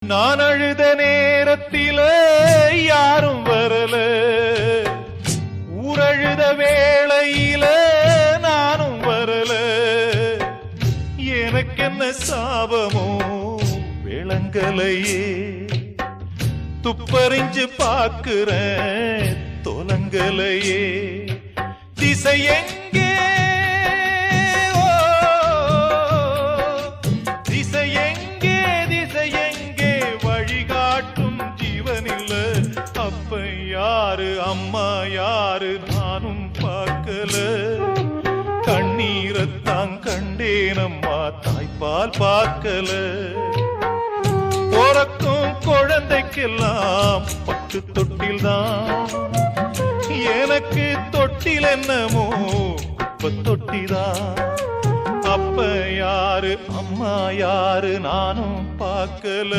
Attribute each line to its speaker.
Speaker 1: நான் அழுத நேரத்தில யாரும் வரல, ஊரழுத வேளையில நானும் வரல. எனக்கென்ன சாபமோ விளங்கலையே, துப்பறிஞ்சு பாக்குறேன் தொலங்கலையே. திசை எங்கே, அப்ப யாரு அம்மா யாரு நானும் பார்க்கல. கண்ணீரத்தான் கண்டேனம்மா தாய்ப்பால் பார்க்கல. பிறக்கும் குழந்தைக்கெல்லாம் பட்டு தொட்டில் தான், எனக்கு தொட்டில் என்னமோ குப்பை தொட்டிதான். அப்ப யாரு அம்மா யாரு நானும் பார்க்கல.